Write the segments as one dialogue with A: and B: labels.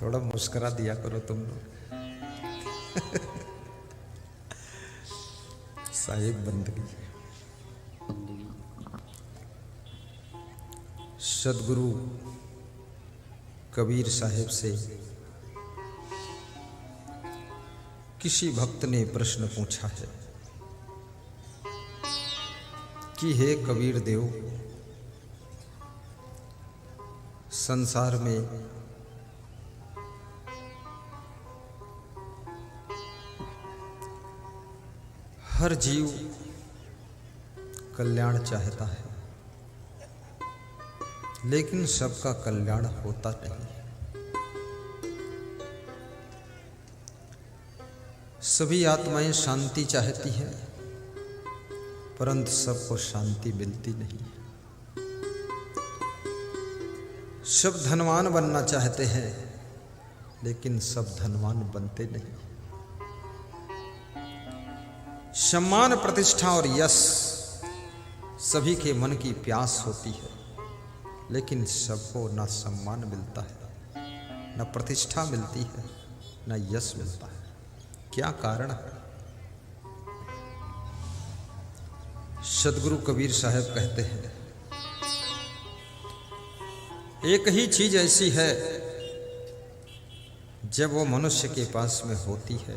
A: थोड़ा मुस्कुरा दिया करो तुम लोग। साहिब बंदगी। सदगुरु कबीर साहिब से किसी भक्त ने प्रश्न पूछा है कि हे कबीर देव, संसार में हर जीव कल्याण चाहता है, लेकिन सबका कल्याण होता नहीं। सभी आत्माएं शांति चाहती हैं, परंतु सबको शांति मिलती नहीं। सब धनवान बनना चाहते हैं, लेकिन सब धनवान बनते नहीं। सम्मान, प्रतिष्ठा और यश सभी के मन की प्यास होती है, लेकिन सबको न सम्मान मिलता है, न प्रतिष्ठा मिलती है, न यश मिलता है। क्या कारण है? सदगुरु कबीर साहब कहते हैं, एक ही चीज ऐसी है जब वो मनुष्य के पास में होती है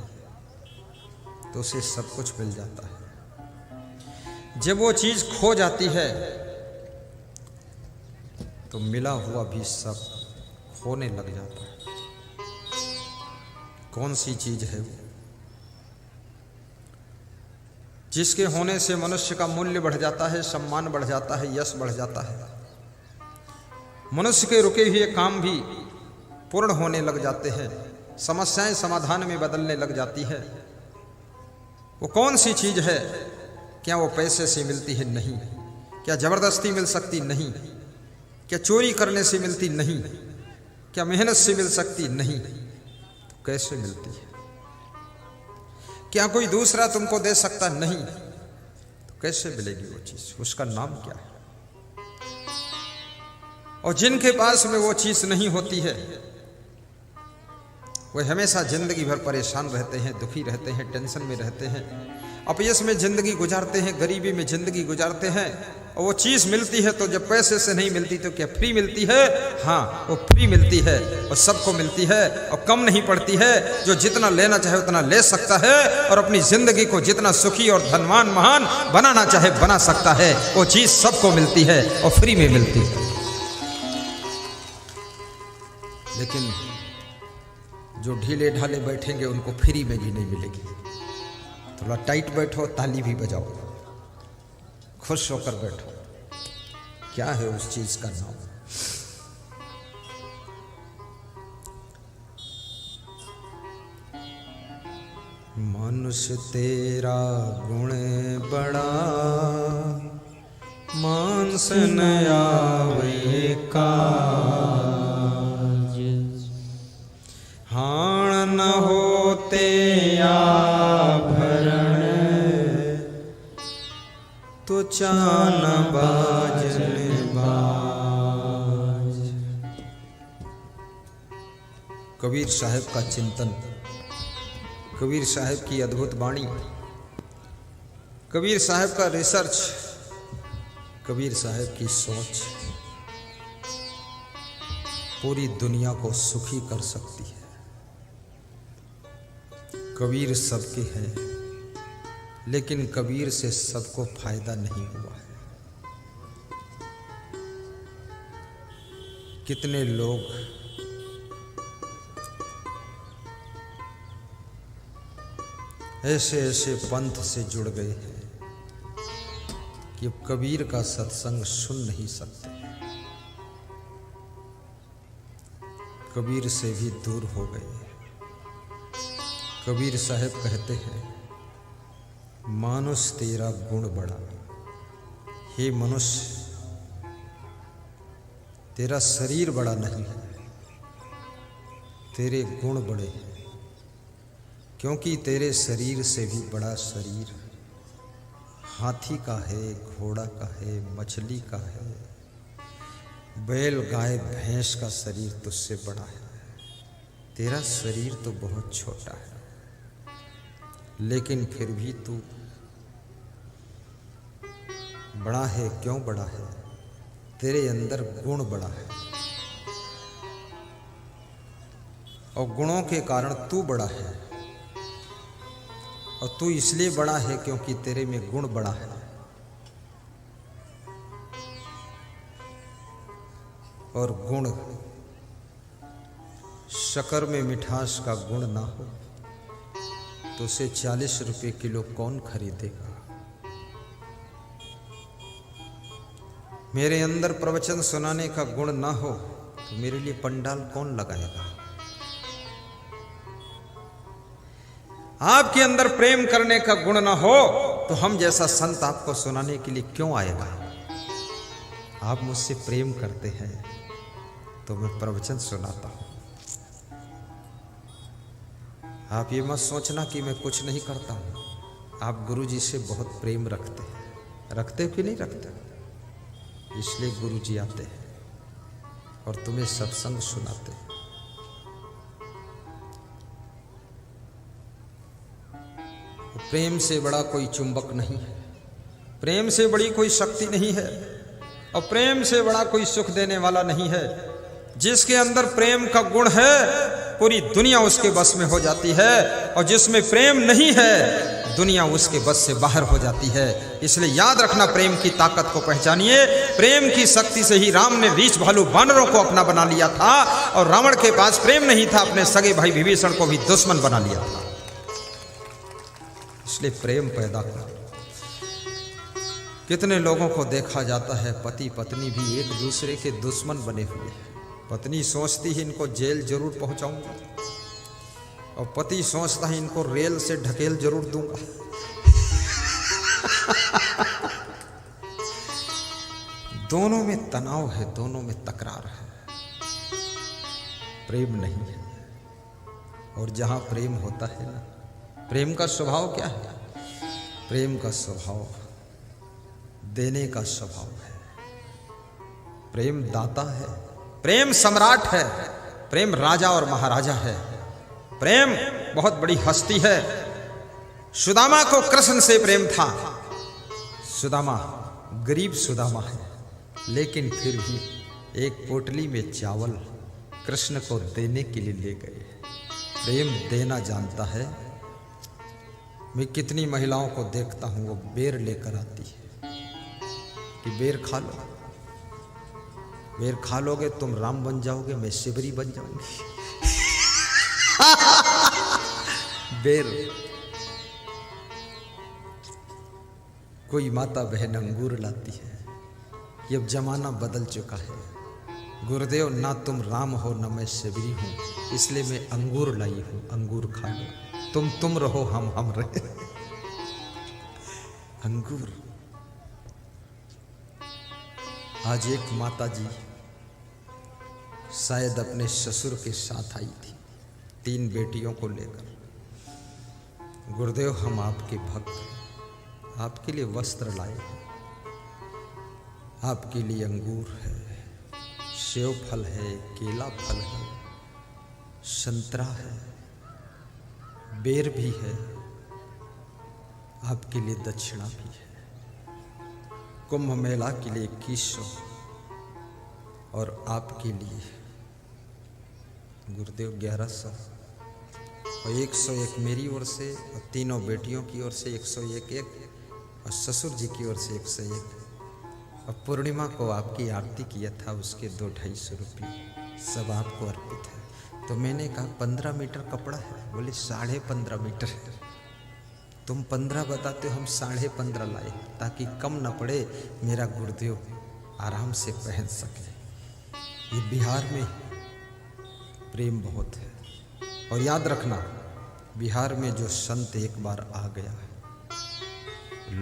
A: तो उसे सब कुछ मिल जाता है। जब वो चीज खो जाती है तो मिला हुआ भी सब खोने लग जाता है। कौन सी चीज है वो जिसके होने से मनुष्य का मूल्य बढ़ जाता है, सम्मान बढ़ जाता है, यश बढ़ जाता है, मनुष्य के रुके हुए काम भी पूर्ण होने लग जाते हैं, समस्याएं समाधान में बदलने लग जाती है? वो कौन सी चीज है? क्या वो पैसे से मिलती है? नहीं। क्या जबरदस्ती मिल सकती? नहीं। क्या चोरी करने से मिलती? नहीं। क्या मेहनत से मिल सकती? नहीं। तो कैसे मिलती है? क्या कोई दूसरा तुमको दे सकता? नहीं। तो कैसे मिलेगी वो चीज? उसका नाम क्या है? और जिनके पास में वो चीज नहीं होती है, वे हमेशा जिंदगी भर परेशान रहते हैं, दुखी रहते हैं, टेंशन में रहते हैं, अपयश में जिंदगी गुजारते हैं, गरीबी में जिंदगी गुजारते हैं। और वो चीज मिलती है तो जब पैसे से नहीं मिलती तो क्या फ्री मिलती है? हाँ, वो फ्री मिलती है और सबको मिलती है और कम नहीं पड़ती है। जो जितना लेना चाहे उतना ले सकता है और अपनी जिंदगी को जितना सुखी और धनवान महान बनाना चाहे बना सकता है। वो चीज सबको मिलती है और फ्री में मिलती है। लेकिन जो ढीले ढाले बैठेंगे उनको फ्री में भी नहीं मिलेगी। थोड़ा टाइट बैठो, ताली भी बजाओ, खुश होकर बैठो। क्या है उस चीज का नाम? मनुष्य तेरा गुण बड़ा, मानस न आवे काज, हाण न होते आभरण, तो चान बाजन बाज। कबीर साहब का चिंतन, कबीर साहब की अद्भुत वाणी, कबीर साहब का रिसर्च, कबीर साहब की सोच पूरी दुनिया को सुखी कर सकती है। कबीर सबके हैं, लेकिन कबीर से सबको फायदा नहीं हुआ है। कितने लोग ऐसे ऐसे पंथ से जुड़ गए हैं कि कबीर का सत्संग सुन नहीं सकते, कबीर से भी दूर हो गए। कबीर साहब कहते हैं, मानुष तेरा गुण बड़ा। हे मनुष्य, तेरा शरीर बड़ा नहीं है, तेरे गुण बड़े हैं, क्योंकि तेरे शरीर से भी बड़ा शरीर हाथी का है, घोड़ा का है, मछली का है, बैल गाय भैंस का शरीर तुझसे बड़ा है। तेरा शरीर तो बहुत छोटा है, लेकिन फिर भी तू बड़ा है। क्यों बड़ा है? तेरे अंदर गुण बड़ा है, और गुणों के कारण तू बड़ा है। और तू इसलिए बड़ा है क्योंकि तेरे में गुण बड़ा है। और गुण, शक्कर में मिठास का गुण ना हो तो उसे 40 रुपए किलो कौन खरीदेगा? मेरे अंदर प्रवचन सुनाने का गुण ना हो तो मेरे लिए पंडाल कौन लगाएगा? आपके अंदर प्रेम करने का गुण ना हो तो हम जैसा संत आपको सुनाने के लिए क्यों आएगा? आप मुझसे प्रेम करते हैं तो मैं प्रवचन सुनाता हूं। आप ये मत सोचना कि मैं कुछ नहीं करता हूं। आप गुरु जी से बहुत प्रेम रखते हैं। रखते हो कि नहीं रखते? इसलिए गुरु जी आते हैं और तुम्हें सत्संग सुनाते हैं। प्रेम से बड़ा कोई चुंबक नहीं है, प्रेम से बड़ी कोई शक्ति नहीं है, और प्रेम से बड़ा कोई सुख देने वाला नहीं है। जिसके अंदर प्रेम का गुण है पूरी दुनिया उसके बस में हो जाती है, और जिसमें प्रेम नहीं है दुनिया उसके बस से बाहर हो जाती है। इसलिए याद रखना, प्रेम की ताकत को पहचानिए। प्रेम की शक्ति से ही राम ने रीछ भालू वानरों को अपना बना लिया था, और रावण के पास प्रेम नहीं था, अपने सगे भाई विभीषण को भी दुश्मन बना लिया था। इसलिए प्रेम पैदा करो। कितने लोगों को देखा जाता है पति पत्नी भी एक दूसरे के दुश्मन बने हुए हैं। पत्नी सोचती है इनको जेल जरूर पहुंचाऊंगा, और पति सोचता है इनको रेल से ढकेल जरूर दूंगा। दोनों में तनाव है, दोनों में तकरार है, प्रेम नहीं है। और जहां प्रेम होता है ना, प्रेम का स्वभाव क्या है? प्रेम का स्वभाव देने का स्वभाव है। प्रेम दाता है, प्रेम सम्राट है, प्रेम राजा और महाराजा है। प्रेम बहुत बड़ी हस्ती है। सुदामा को कृष्ण से प्रेम था। सुदामा गरीब सुदामा है, लेकिन फिर भी एक पोटली में चावल कृष्ण को देने के लिए ले गए। प्रेम देना जानता है। मैं कितनी महिलाओं को देखता हूं, वो बेर लेकर आती है कि बेर खा लो, बेर खा लोगे तुम राम बन जाओगे, मैं शिवरी बन जाऊंगी। बेर। कोई माता बहन अंगूर लाती है। ये अब जमाना बदल चुका है। गुरुदेव, ना तुम राम हो ना मैं शिवरी हूं, इसलिए मैं अंगूर लाई हूं, अंगूर खा लो। तुम रहो, हम रहे। अंगूर। आज एक माता जी शायद अपने ससुर के साथ आई थी, 3 बेटियों को लेकर। गुरुदेव, हम आपके भक्त, आपके लिए वस्त्र लाए हैं, आपके लिए अंगूर है, सेव फल है, केला फल है, संतरा है, बेर भी है, आपके लिए दक्षिणा भी है। कुंभ मेला के लिए 2100 और आपके लिए गुरुदेव 1100 और 101 मेरी ओर से, और तीनों बेटियों की ओर से 101, और ससुर जी की ओर से 101, और पूर्णिमा को आपकी आरती किया था उसके 200-250 रुपये सब आपको अर्पित है। तो मैंने कहा 15 मीटर कपड़ा है? बोले 15.5 मीटर है। तुम 15 बताते हो, हम 15.5 लाए ताकि कम न पड़े, मेरा गुरुदेव आराम से पहन सके। ये बिहार में प्रेम बहुत है। और याद रखना, बिहार में जो संत एक बार आ गया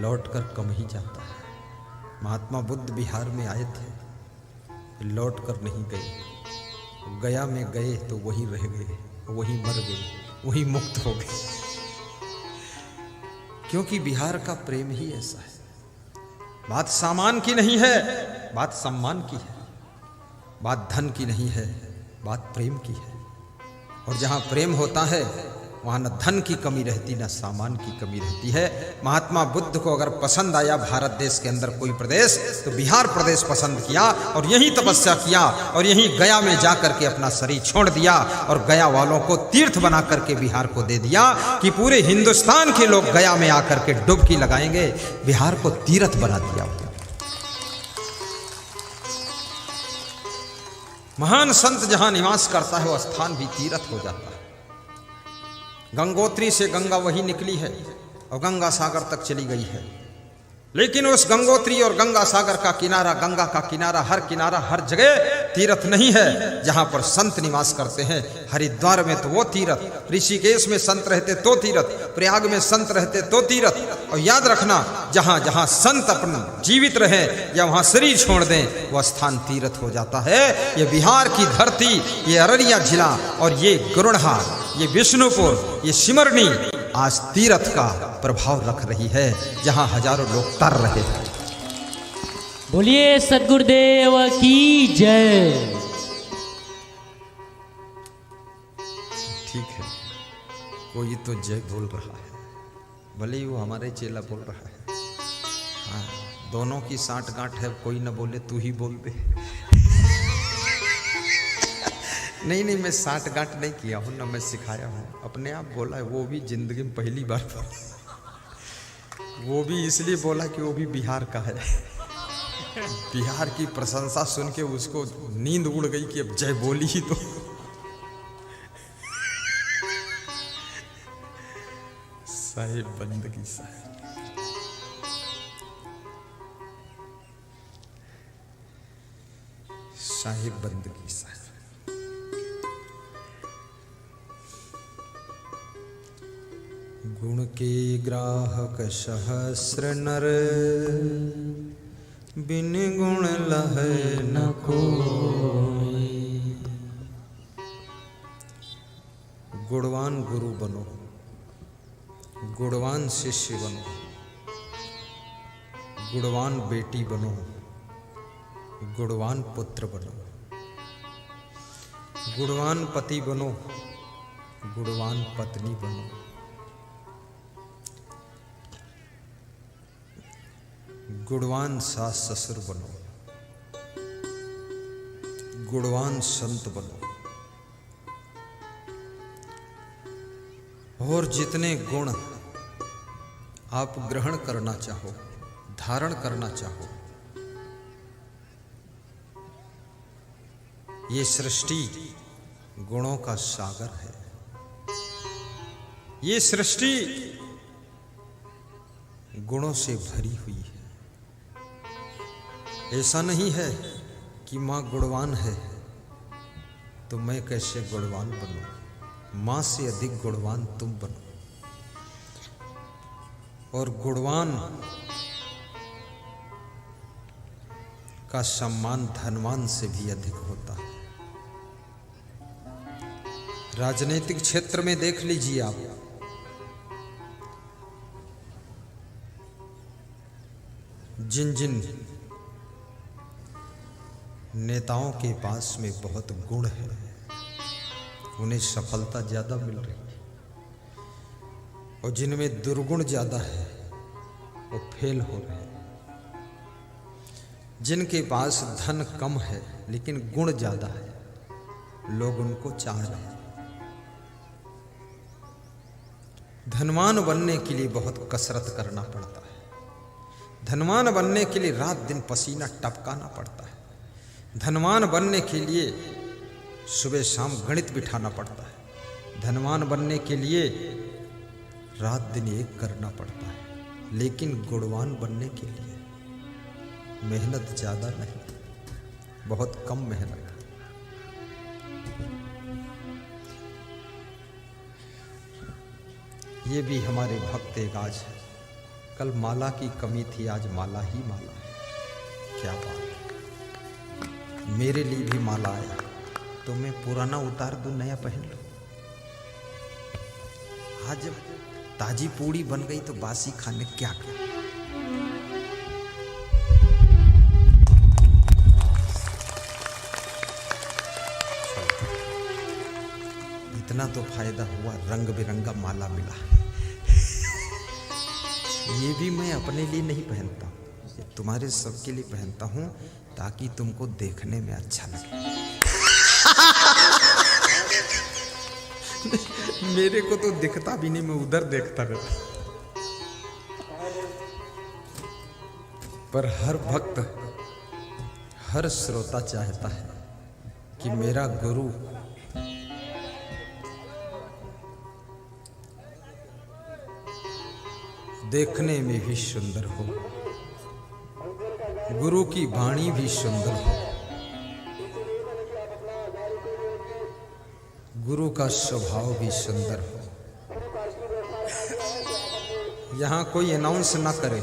A: लौट कर कम ही जाता है। महात्मा बुद्ध बिहार में आए थे, लौट कर नहीं गए। गया में गए तो वहीं रह गए, वहीं मर गए, वहीं मुक्त हो गए। क्योंकि बिहार का प्रेम ही ऐसा है। बात सामान की नहीं है, बात सम्मान की है। बात धन की नहीं है, बात प्रेम की है। और जहाँ प्रेम होता है वहाँ न धन की कमी रहती न सामान की कमी रहती है। महात्मा बुद्ध को अगर पसंद आया भारत देश के अंदर कोई प्रदेश, तो बिहार प्रदेश पसंद किया और यहीं तपस्या किया और यहीं गया में जा करके अपना शरीर छोड़ दिया और गया वालों को तीर्थ बना करके बिहार को दे दिया कि पूरे हिंदुस्तान के लोग गया में आकर के डुबकी लगाएंगे। बिहार को तीर्थ बना दिया। महान संत जहां निवास करता है वो स्थान भी तीर्थ हो जाता है। गंगोत्री से गंगा वही निकली है और गंगा सागर तक चली गई है, लेकिन उस गंगोत्री और गंगा सागर का किनारा, गंगा का किनारा हर जगह तीर्थ नहीं है जहां पर संत निवास करते हैं। हरिद्वार में तो वो तीर्थ, ऋषिकेश में संत रहते तो तीर्थ, प्रयाग में संत रहते तो तीर्थ। और याद रखना, जहां जहां संत अपन जीवित रहे या वहां शरीर छोड़ दें वह स्थान तीर्थ हो जाता है। ये बिहार की धरती, ये अररिया जिला और ये गुरुड़हा, ये विष्णुपुर, ये सिमरनी आज तीर्थ का प्रभाव रख रही है, जहां हजारों लोग तर रहे हैं।
B: बोलिए सद्गुरुदेव की जय।
A: ठीक है, कोई तो जय बोल रहा है, भले ही वो हमारे चेला बोल रहा है। हाँ, दोनों की साठ गांठ है, कोई ना बोले तू ही बोल दे। नहीं, मैं साठ गांठ नहीं किया हूँ, ना मैं सिखाया हूँ, अपने आप बोला है। वो भी जिंदगी में पहली बार, वो भी इसलिए बोला कि वो भी बिहार का है। बिहार की प्रशंसा सुन के उसको नींद उड़ गई कि अब जय बोली ही तो। साहिब बंदगी साहिब बंदगी साहिब। गुण के ग्राहक सहस्र नर, बिन गुण लहै न कोई। गुणवान गुरु बनो, गुणवान शिष्य बनो, गुणवान बेटी बनो, गुणवान पुत्र बनो, गुणवान पति बनो, गुणवान पत्नी बनो, गुणवान सास ससुर बनो, गुणवान संत बनो। और जितने गुण आप ग्रहण करना चाहो, धारण करना चाहो, ये सृष्टि गुणों का सागर है। ये सृष्टि गुणों से भरी हुई है। ऐसा नहीं है कि माँ गुणवान है तो मैं कैसे गुणवान बनूं। माँ से अधिक गुणवान तुम बनो। और गुणवान का सम्मान धनवान से भी अधिक होता है। राजनीतिक क्षेत्र में देख लीजिए आप, जिन जिन नेताओं के पास में बहुत गुण है उन्हें सफलता ज्यादा मिल रही है, और जिनमें दुर्गुण ज्यादा है वो फेल हो रहे हैं। जिनके पास धन कम है लेकिन गुण ज्यादा है, लोग उनको चाह रहे हैं। धनवान बनने के लिए बहुत कसरत करना पड़ता है। धनवान बनने के लिए रात दिन पसीना टपकाना पड़ता है। धनवान बनने के लिए सुबह शाम गणित बिठाना पड़ता है। धनवान बनने के लिए रात दिन एक करना पड़ता है। लेकिन गुणवान बनने के लिए मेहनत ज़्यादा नहीं, बहुत कम मेहनत। ये भी हमारे भक्त एक आज है। कल माला की कमी थी, आज माला ही माला है। क्या बात है। मेरे लिए भी माला आया तो मैं पुराना उतार दूं, नया पहन लूं। आज जब ताजी पूड़ी बन गई तो बासी खाने क्या क्या। इतना तो फायदा हुआ, रंग बिरंगा माला मिला। ये भी मैं अपने लिए नहीं पहनता, ये तुम्हारे सबके लिए पहनता हूं ताकि तुमको देखने में अच्छा लगे। मेरे को तो दिखता भी नहीं, मैं उधर देखता रहता। पर हर भक्त, हर श्रोता चाहता है कि मेरा गुरु देखने में भी सुंदर हो, गुरु की वाणी भी सुंदर हो, गुरु का स्वभाव भी सुंदर हो। यहाँ कोई अनाउंस ना करे,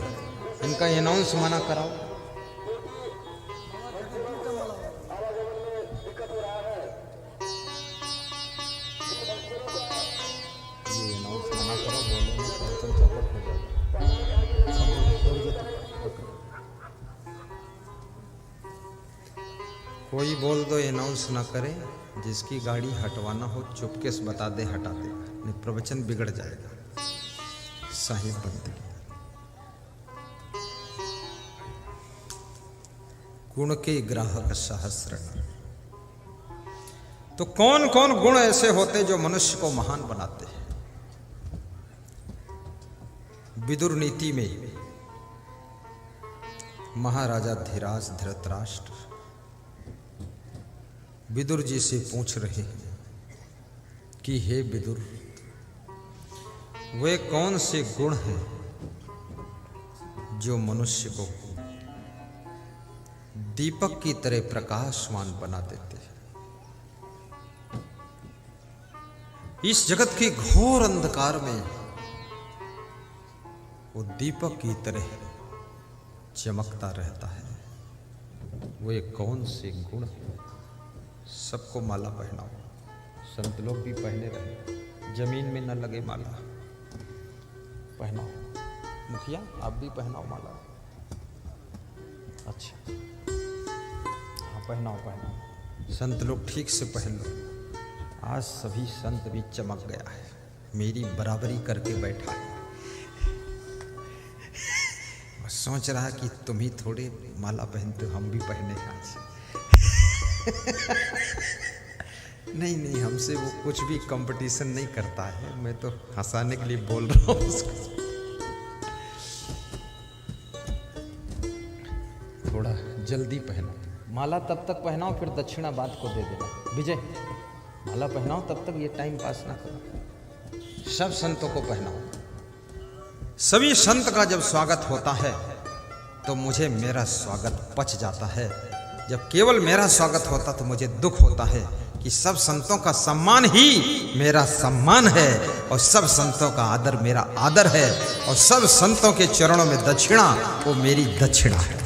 A: इनका अनाउंस मना कराओ। ये अनाउंस मना करो, बोलने में प्रवचन चौपट हो जाएगा। कोई बोल दो अनाउंस ना करे, जिसकी गाड़ी हटवाना हो चुपके से बता दे, हटा दे, नहीं प्रवचन बिगड़ जाएगा। साहिब बंदगी, गुण के ग्राहक सहस्र। तो कौन कौन गुण ऐसे होते जो मनुष्य को महान बनाते हैं? विदुर नीति में महाराजा धीराज धृतराष्ट्र विदुर जी से पूछ रहे हैं कि हे विदुर, वे कौन से गुण हैं जो मनुष्य को दीपक की तरह प्रकाशमान बना देते हैं? इस जगत के घोर अंधकार में वो दीपक की तरह चमकता रहता है। वे कौन से गुण हैं? सबको माला पहनाओ, संत लोग भी पहने रहे, जमीन में न लगे माला। पहनाओ, मुखिया आप भी पहनाओ माला। अच्छा, हाँ पहनाओ पहनाओ, संत लोग ठीक से पहन लो। आज सभी संत भी चमक गया है, मेरी बराबरी करके बैठा है। सोच रहा कि तुम ही थोड़े माला पहनते हो, हम भी पहने आज। नहीं नहीं, हमसे वो कुछ भी कंपटीशन नहीं करता है, मैं तो हंसाने के लिए बोल रहा हूँ उसको। थोड़ा जल्दी पहनो माला, तब तक पहनाओ फिर दक्षिणा बाद को दे देना। विजय माला पहनाओ, तब तक ये टाइम पास ना करो। सब संतों को पहनाओ। सभी संत का जब स्वागत होता है तो मुझे मेरा स्वागत पच जाता है। जब केवल मेरा स्वागत होता तो मुझे दुख होता है कि सब संतों का सम्मान ही मेरा सम्मान है, और सब संतों का आदर मेरा आदर है, और सब संतों के चरणों में दक्षिणा वो मेरी दक्षिणा है।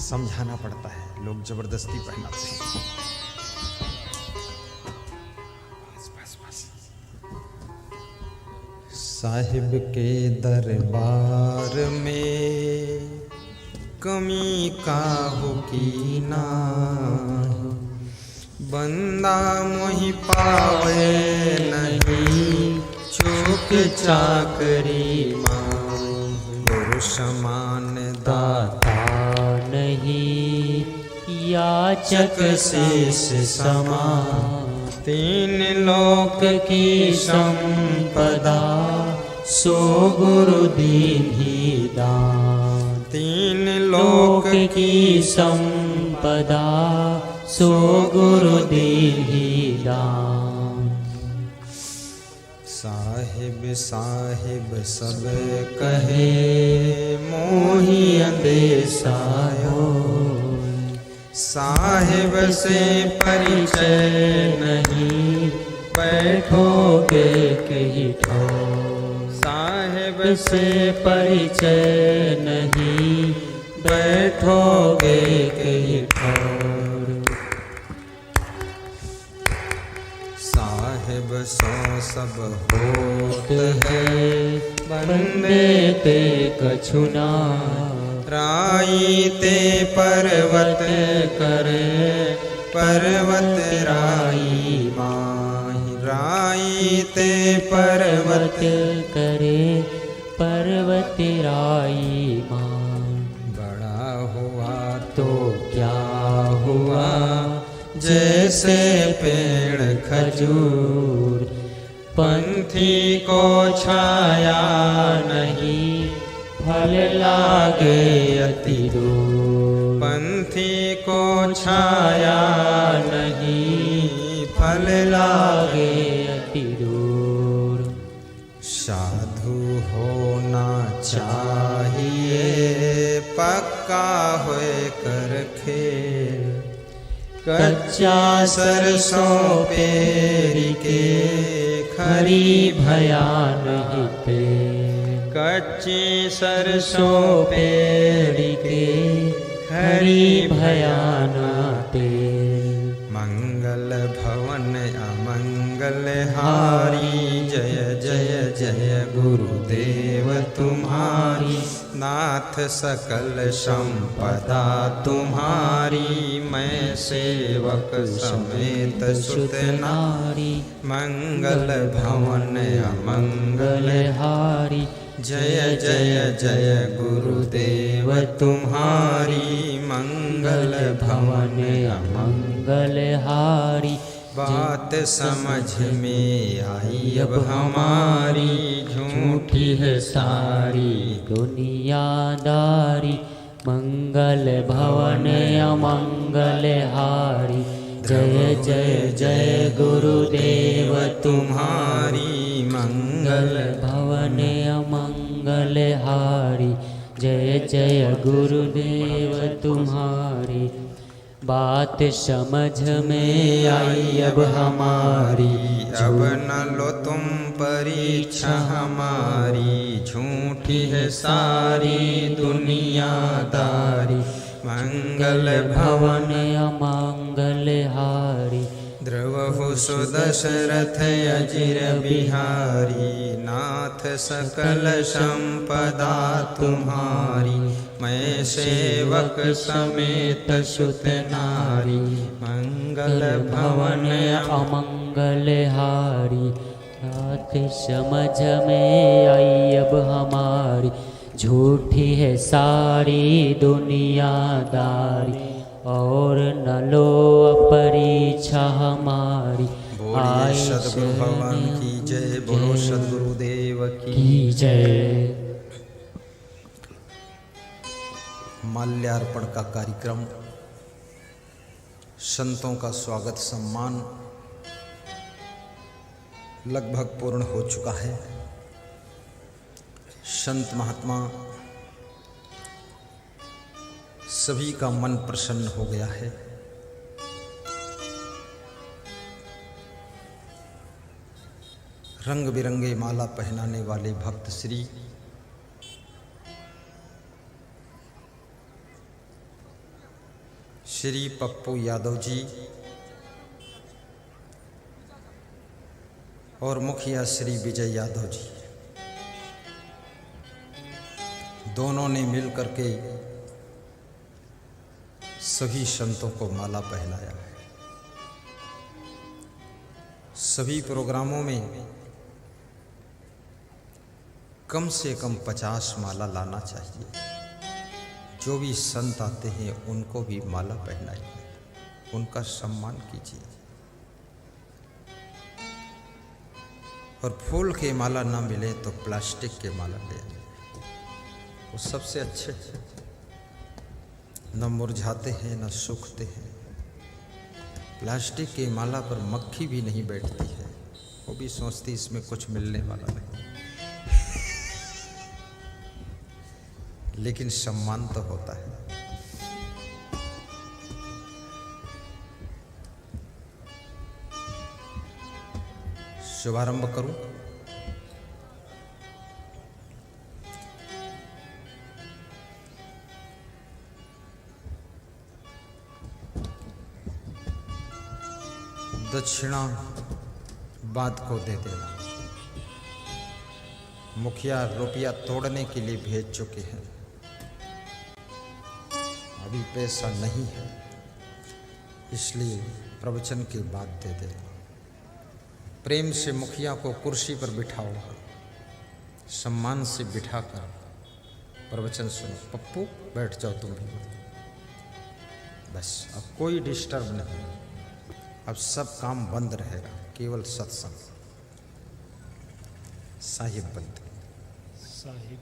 A: समझाना पड़ता है, लोग जबरदस्ती पहनाते हैं। साहिब के दरबार में कमी काहू की ना, बंदा मोहि पावे नहीं, चूक चाकरी मां, गुरु समान दाता
B: नहीं, याचक शेष समान।
A: तीन लोक
B: की संपदा सो गुरु दीन्ही दान।
A: तीन लोक
B: की संपदा सो गुरु दीन्ही दान।
A: साहिब साहिब सब कहे, मोहि अंदेशायो, साहिब से परिचय नहीं,
B: बैठोगे कहीं ठोर।
A: साहेब
B: से परिचय नहीं, बैठोगे कहीं ठोर।
A: साहेब सो सब होत
B: है बंदे ते कछुना,
A: राई ते पर्वत करे, पर्वत राई माही। राई ते पर्वत
B: करे, पर्वत राई मान।
A: बड़ा हुआ
B: तो क्या हुआ,
A: जैसे पेड़ खजूर। पंथी को छाया नहीं,
B: फल लागे अति दूर।
A: पंथी को छाया नहीं, फल लागे
B: अति दूर।
A: साधु होना चाहिए, पक्का होए कर खेल। कच्चा सरसों पेर के,
B: खरी भयान हिते।
A: कच्ची सरसों पेर
B: के, खरी भयान तेल।
A: मंगल भवन अमंगल हारी, जय जय जय गुरुदेव तुम्हारी। नाथ सकल संपदा तुम्हारी, मैं सेवक समेत सुत नारी। मंगल भवन अमंगल
B: हारी,
A: जय जय जय गुरुदेव तुम्हारी। मंगल भवन
B: अमंगल हारी।
A: बात समझ में आई अब हमारी, झूठी है सारी
B: दुनियादारी। मंगल भवन अमंगल हारी, जय जय जय गुरुदेव
A: तुम्हारी। मंगल
B: भवन अमंगल हारी, जय जय गुरुदेव तुम्हारी। बात समझ में आई अब हमारी,
A: अब न लो तुम परीक्षा हमारी। झूठी है सारी दुनियादारी, मंगल
B: भवन अमंगल हारी।
A: द्रवहु सुदशरथ अजिर बिहारी, नाथ सकल संपदा तुम्हारी। मैं सेवक समेत सुत नारी, मंगल भवन
B: अमंगल हारी। बात समझ में आई अब हमारी, झूठी है सारी दुनियादारी। और न लो अपरीक्षा हमारी।
A: बोलिए सद्गुरु भगवान की जय, बोलो सद्गुरुदेव
B: की जय।
A: माल्यार्पण का कार्यक्रम, संतों का स्वागत सम्मान लगभग पूर्ण हो चुका है। संत महात्मा सभी का मन प्रसन्न हो गया है। रंग बिरंगे माला पहनाने वाले भक्त श्री श्री पप्पू यादव जी और मुखिया श्री विजय यादव जी, दोनों ने मिलकर के सभी संतों को माला पहनाया है। सभी प्रोग्रामों में कम से कम 50 माला लाना चाहिए। जो भी संत आते हैं उनको भी माला पहनाइए, उनका सम्मान कीजिए। और फूल के माला ना मिले तो प्लास्टिक के माला ले आइए, वो सबसे अच्छे हैं। न मुरझाते हैं न सूखते हैं। प्लास्टिक के माला पर मक्खी भी नहीं बैठती है, वो भी सोचती इसमें कुछ मिलने वाला नहीं, लेकिन सम्मान तो होता है। शुभारंभ करूं। दक्षिणा बाद को दे देना। मुखिया रुपया तोड़ने के लिए भेज चुके हैं, अभी पैसा नहीं है, इसलिए प्रवचन के बाद दे देना। प्रेम से मुखिया को कुर्सी पर बिठाओ, सम्मान से बिठाकर प्रवचन सुनो। पप्पू बैठ जाओ तुम भी। बस अब कोई डिस्टर्ब नहीं, अब सब काम बंद रहेगा, केवल सत्संग। साहिब बंद
B: साहिब।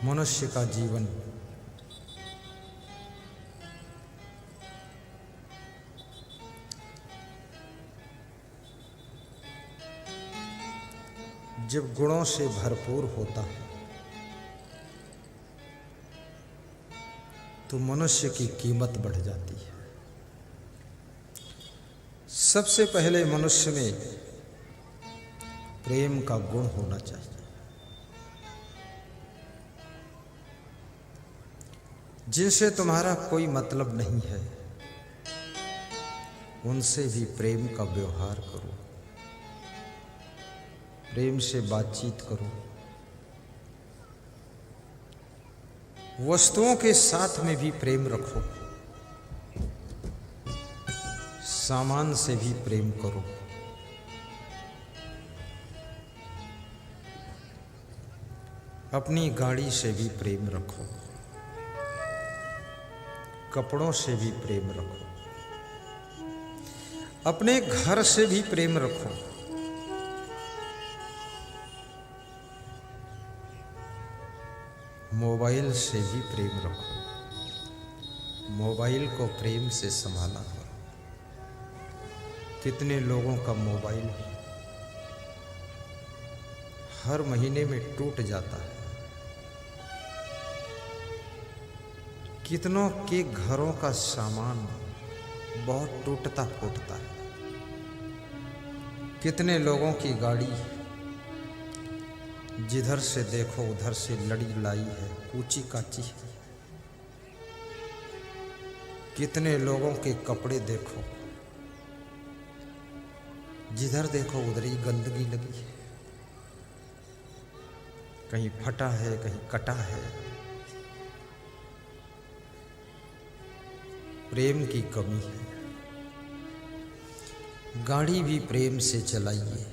A: मनुष्य का जीवन जब गुणों से भरपूर होता है तो मनुष्य की कीमत बढ़ जाती है। सबसे पहले मनुष्य में प्रेम का गुण होना चाहिए। जिनसे तुम्हारा कोई मतलब नहीं है उनसे भी प्रेम का व्यवहार करो, प्रेम से बातचीत करो। वस्तुओं के साथ में भी प्रेम रखो, सामान से भी प्रेम करो। अपनी गाड़ी से भी प्रेम रखो, कपड़ों से भी प्रेम रखो, अपने घर से भी प्रेम रखो। मोबाइल से भी प्रेम रखो, मोबाइल को प्रेम से संभाला करो। कितने लोगों का मोबाइल हर महीने में टूट जाता है, कितनों के घरों का सामान बहुत टूटता फूटता है, कितने लोगों की गाड़ी जिधर से देखो उधर से लड़ी लाई है, कूची काची है। कितने लोगों के कपड़े देखो, जिधर देखो उधर ही गंदगी लगी है, कहीं फटा है कहीं कटा है। प्रेम की कमी है। गाड़ी भी प्रेम से चलाइए,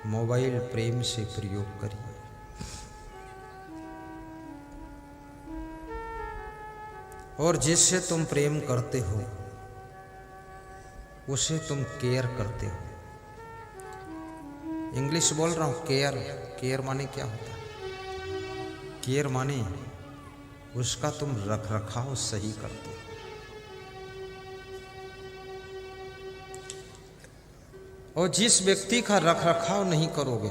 A: मोबाइल प्रेम से प्रयोग करिए। और जिससे तुम प्रेम करते हो उसे तुम केयर करते हो। इंग्लिश बोल रहा हूं, केयर। केयर माने क्या होता है? केयर माने उसका तुम रख रखाव सही करते हो। और जिस व्यक्ति का रख रखाव नहीं करोगे,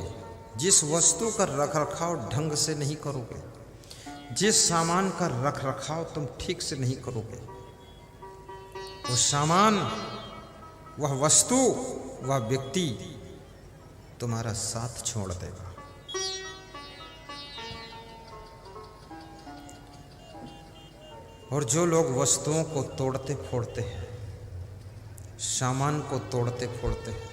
A: जिस वस्तु का रख रखाव ढंग से नहीं करोगे, जिस सामान का रख रखाव तुम ठीक से नहीं करोगे, वो सामान, वह वस्तु, वह व्यक्ति तुम्हारा साथ छोड़ देगा। और जो लोग वस्तुओं को तोड़ते फोड़ते हैं, सामान को तोड़ते फोड़ते हैं,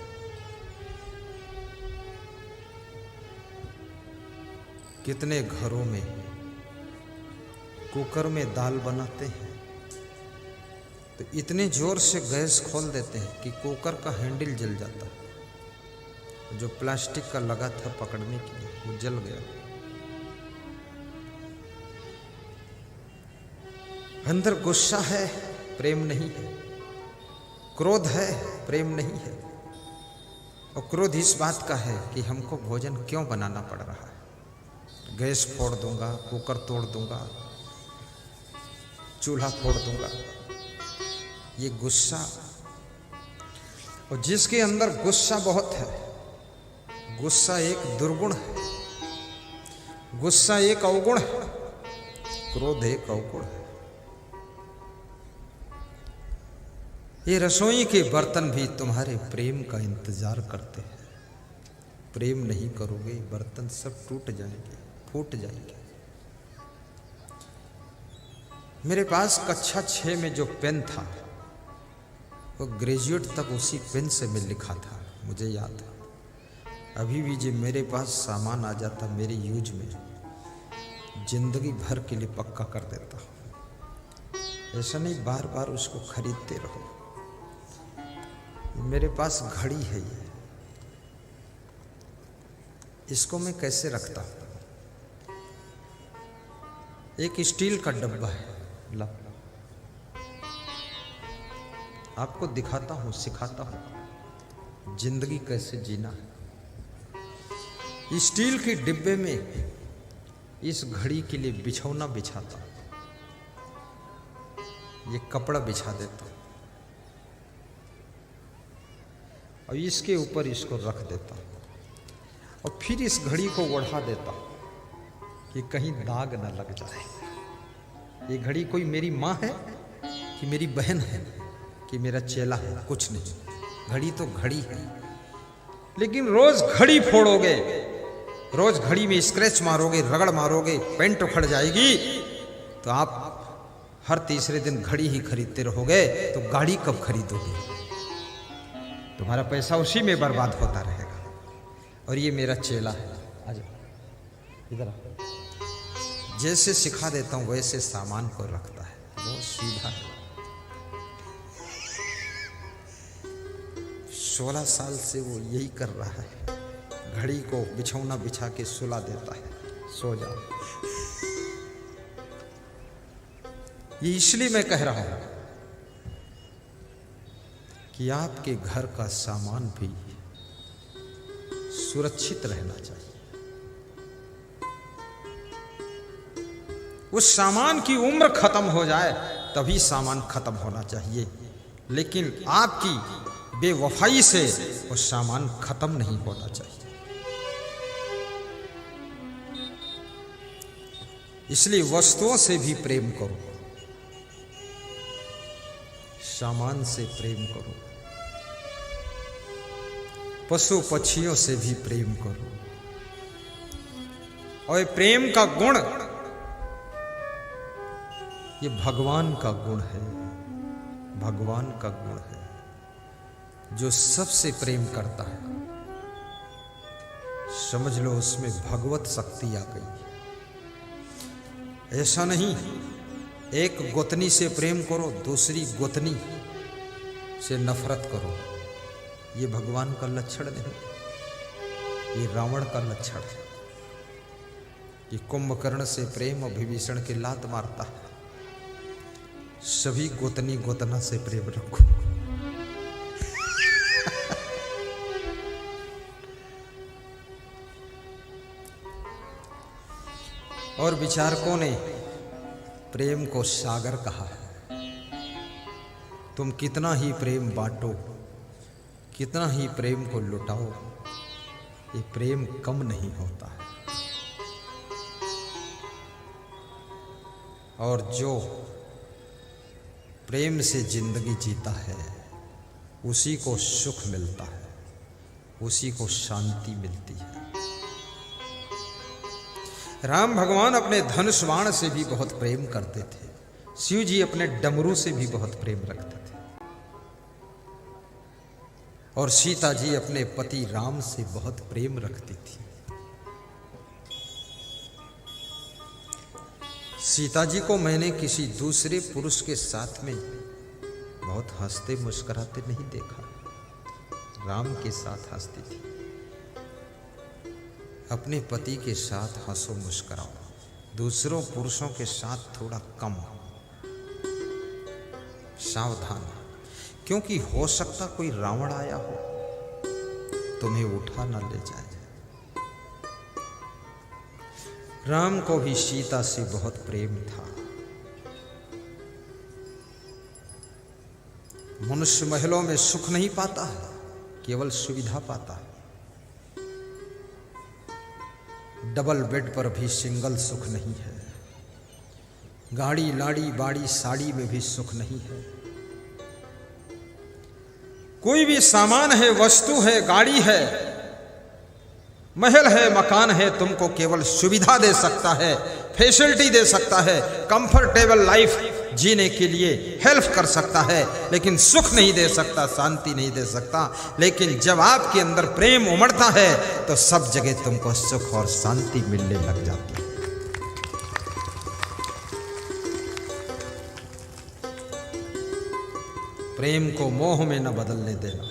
A: कितने घरों में कुकर में दाल बनाते हैं तो इतने जोर से गैस खोल देते हैं कि कुकर का हैंडल जल जाता है। जो प्लास्टिक का लगा था पकड़ने के लिए वो जल गया। अंदर गुस्सा है, प्रेम नहीं है। क्रोध है, प्रेम नहीं है। और क्रोध इस बात का है कि हमको भोजन क्यों बनाना पड़ रहा है, गैस फोड़ दूंगा, कुकर तोड़ दूंगा, चूल्हा फोड़ दूंगा, ये गुस्सा। और जिसके अंदर गुस्सा बहुत है, गुस्सा एक दुर्गुण है, गुस्सा एक अवगुण है, क्रोध एक अवगुण है। ये रसोई के बर्तन भी तुम्हारे प्रेम का इंतजार करते हैं। प्रेम नहीं करोगे, बर्तन सब टूट जाएंगे, फूट जाएंगे। मेरे पास कक्षा 6 में जो पेन था वो ग्रेजुएट तक उसी पेन से मैं लिखा था, मुझे याद है। अभी भी जब मेरे पास सामान आ जाता मेरे यूज में, जिंदगी भर के लिए पक्का कर देता हूँ। ऐसा नहीं बार बार उसको खरीदते रहो। मेरे पास घड़ी है, ये इसको मैं कैसे रखता हूँ? एक स्टील का डब्बा है, ला आपको दिखाता हूँ, सिखाता हूँ जिंदगी कैसे जीना है। स्टील के डिब्बे में इस घड़ी के लिए बिछौना बिछाता, ये कपड़ा बिछा देता और इसके ऊपर इसको रख देता और फिर इस घड़ी को ओढ़ा देता कि कहीं दाग न लग जाए। ये घड़ी कोई मेरी माँ है कि मेरी बहन है कि मेरा चेला है? कुछ नहीं, घड़ी तो घड़ी है। लेकिन रोज घड़ी फोड़ोगे, रोज घड़ी में स्क्रैच मारोगे, रगड़ मारोगे, पेंट उखड़ जाएगी, तो आप हर तीसरे दिन घड़ी ही खरीदते रहोगे, तो गाड़ी कब खरीदोगे? तुम्हारा पैसा उसी में बर्बाद होता रहेगा। और ये मेरा चेला है, आजा इधर आ। जैसे सिखा देता हूं वैसे सामान को रखता है, बहुत सीधा है। 16 साल से वो यही कर रहा है, घड़ी को बिछौना बिछा के सुला देता है, सो जा। ये इसलिए मैं कह रहा हूं कि आपके घर का सामान भी सुरक्षित रहना चाहिए। उस सामान की उम्र खत्म हो जाए तभी सामान खत्म होना चाहिए, लेकिन आपकी बेवफाई से वो सामान खत्म नहीं होना चाहिए। इसलिए वस्तुओं से भी प्रेम करो, सामान से प्रेम करो, पशु पक्षियों से भी प्रेम करो। और प्रेम का गुण ये भगवान का गुण है, भगवान का गुण है। जो सबसे प्रेम करता है, समझ लो उसमें भगवत शक्ति आ गई। ऐसा नहीं एक गोतनी से प्रेम करो, दूसरी गोतनी से नफरत करो, ये भगवान का लक्षण नहीं, ये रावण का लक्षण है। ये कुंभकर्ण से प्रेम और विभीषण के लात मारता है। सभी गोतनी गोतना से प्रेम रखो। और विचारकों ने प्रेम को सागर कहा है। तुम कितना ही प्रेम बांटो, कितना ही प्रेम को लुटाओ, ये प्रेम कम नहीं होता है। और जो प्रेम से जिंदगी जीता है उसी को सुख मिलता है, उसी को शांति मिलती है। राम भगवान अपने धनुष बाण से भी बहुत प्रेम करते थे, शिव जी अपने डमरू से भी बहुत प्रेम रखते थे, और सीता जी अपने पति राम से बहुत प्रेम रखती थी। सीता जी को मैंने किसी दूसरे पुरुष के साथ में बहुत हंसते मुस्कुराते नहीं देखा, राम के साथ हंसती थी। अपने पति के साथ हंसो मुस्कुराओ, दूसरों पुरुषों के साथ थोड़ा कम सावधान, क्योंकि हो सकता कोई रावण आया हो तुम्हें उठा ना ले जाए। राम को भी सीता से बहुत प्रेम था। मनुष्य महलों में सुख नहीं पाता है, केवल सुविधा पाता है। डबल बेड पर भी सिंगल सुख नहीं है, गाड़ी लाड़ी बाड़ी साड़ी में भी सुख नहीं है। कोई भी सामान है, वस्तु है, गाड़ी है, महल है, मकान है, तुमको केवल सुविधा दे सकता है, फैसिलिटी दे सकता है, कंफर्टेबल लाइफ जीने के लिए हेल्प कर सकता है, लेकिन सुख नहीं दे सकता, शांति नहीं दे सकता। लेकिन जब आपके अंदर प्रेम उमड़ता है तो सब जगह तुमको सुख और शांति मिलने लग जाती है। प्रेम को मोह में न बदलने देना,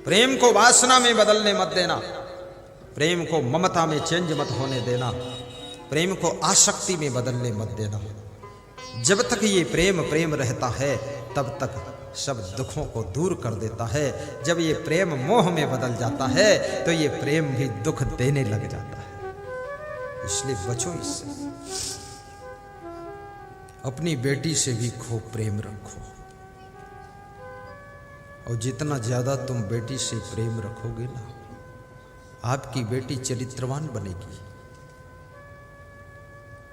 A: प्रेम को वासना में बदलने मत देना, प्रेम को ममता में चेंज मत होने देना, प्रेम को आसक्ति में बदलने मत देना। जब तक ये प्रेम प्रेम रहता है तब तक सब दुखों को दूर कर देता है। जब ये प्रेम मोह में बदल जाता है तो ये प्रेम भी दुख देने लग जाता है। इसलिए बचो इससे। अपनी बेटी से भी खूब प्रेम रखो, और जितना ज्यादा तुम बेटी से प्रेम रखोगे ना, आपकी बेटी चरित्रवान बनेगी।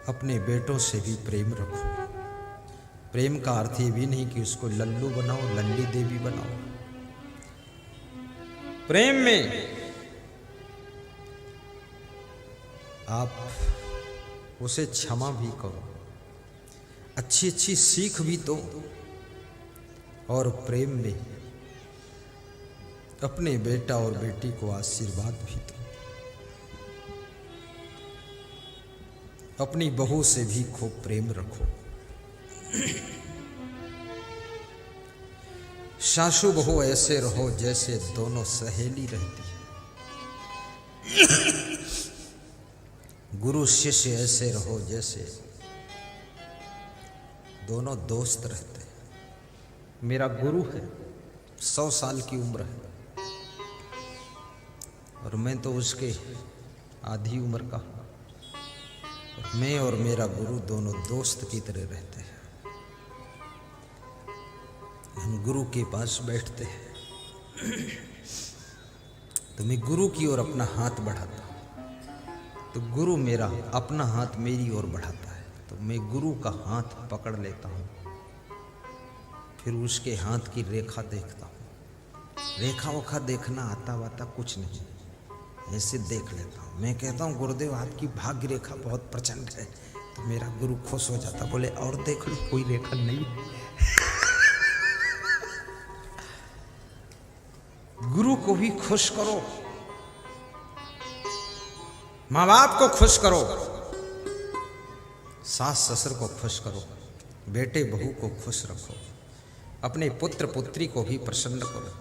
A: अपने बेटों से भी प्रेम रखो। प्रेम का अर्थ ये भी नहीं कि उसको लल्लू बनाओ, लल्ली देवी बनाओ। प्रेम में आप उसे क्षमा भी करो, अच्छी अच्छी सीख भी दो, और प्रेम में अपने बेटा और बेटी को आशीर्वाद भी दो। अपनी बहू से भी खूब प्रेम रखो। सासू बहू ऐसे रहो जैसे दोनों सहेली रहती है। गुरु शिष्य ऐसे रहो जैसे दोनों दोस्त रहते हैं। मेरा गुरु है, 100 साल की उम्र है, और मैं तो उसके आधी उम्र का। मैं और मेरा गुरु दोनों दोस्त की तरह रहते हैं। हम गुरु के पास बैठते हैं तो मैं गुरु की ओर अपना हाथ बढ़ाता हूँ, तो गुरु मेरा अपना हाथ मेरी ओर बढ़ाता है, तो मैं गुरु का हाथ पकड़ लेता हूँ। फिर उसके हाथ की रेखा देखता हूँ। रेखा वखा देखना आता वाता कुछ नहीं, ऐसे देख लेता हूँ। मैं कहता हूँ गुरुदेव आपकी भाग्य रेखा बहुत प्रचंड है, तो मेरा गुरु खुश हो जाता, बोले और देख लो, कोई रेखा नहीं। गुरु को भी खुश करो, माँ बाप को खुश करो, सास ससुर को खुश करो, बेटे बहू को खुश रखो, अपने पुत्र पुत्री को भी प्रसन्न करो।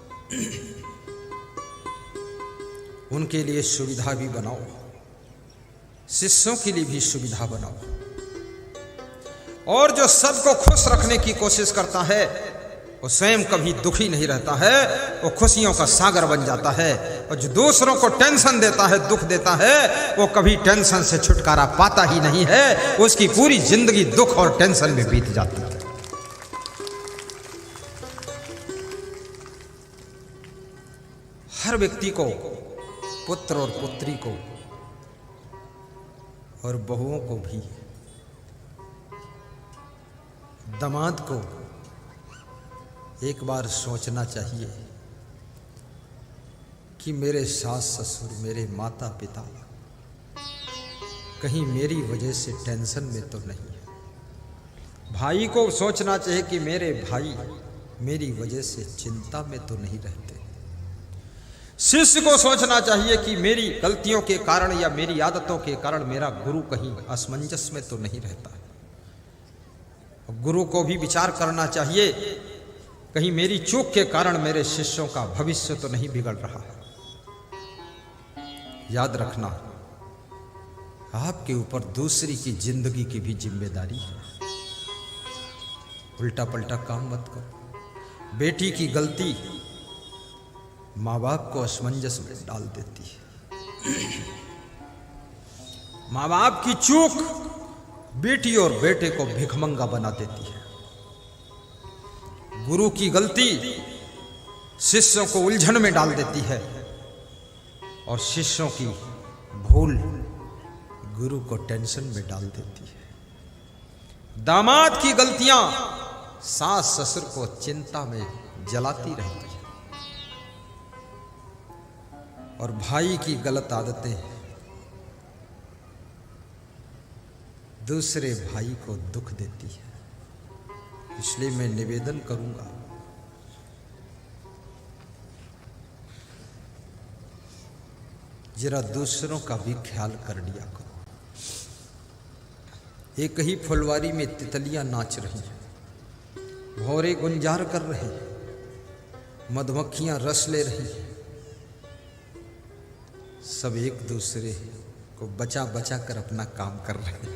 A: उनके लिए सुविधा भी बनाओ, शिष्यों के लिए भी सुविधा बनाओ। और जो सबको खुश रखने की कोशिश करता है वो स्वयं कभी दुखी नहीं रहता है, वो खुशियों का सागर बन जाता है। और जो दूसरों को टेंशन देता है, दुख देता है, वो कभी टेंशन से छुटकारा पाता ही नहीं है। उसकी पूरी जिंदगी दुख और टेंशन में बीत जाती है। हर व्यक्ति को, पुत्र और पुत्री को और बहुओं को भी, दामाद को एक बार सोचना चाहिए कि मेरे सास ससुर, मेरे माता पिता कहीं मेरी वजह से टेंशन में तो नहीं है। भाई को सोचना चाहिए कि मेरे भाई मेरी वजह से चिंता में तो नहीं रहते। शिष्य को सोचना चाहिए कि मेरी गलतियों के कारण या मेरी आदतों के कारण मेरा गुरु कहीं असमंजस में तो नहीं रहता। गुरु को भी विचार करना चाहिए कहीं मेरी चूक के कारण मेरे शिष्यों का भविष्य तो नहीं बिगड़ रहा है। याद रखना, आपके ऊपर दूसरी की जिंदगी की भी जिम्मेदारी है। उल्टा पलटा काम मत करो। बेटी की गलती माँ बाप को असमंजस में डाल देती है। माँ बाप की चूक बेटी और बेटे को भिखमंगा बना देती है। गुरु की गलती शिष्यों को उलझन में डाल देती है और शिष्यों की भूल गुरु को टेंशन में डाल देती है। दामाद की गलतियां सास ससुर को चिंता में जलाती रहती है। और भाई की गलत आदतें दूसरे भाई को दुख देती है। इसलिए मैं निवेदन करूंगा, जरा दूसरों का भी ख्याल कर लिया करो। एक ही फुलवारी में तितलियां नाच रही हैं, भौरे गुंजार कर रहे हैं, मधुमक्खियां रस ले रही हैं, सब एक दूसरे को बचा बचा कर अपना काम कर रहे हैं।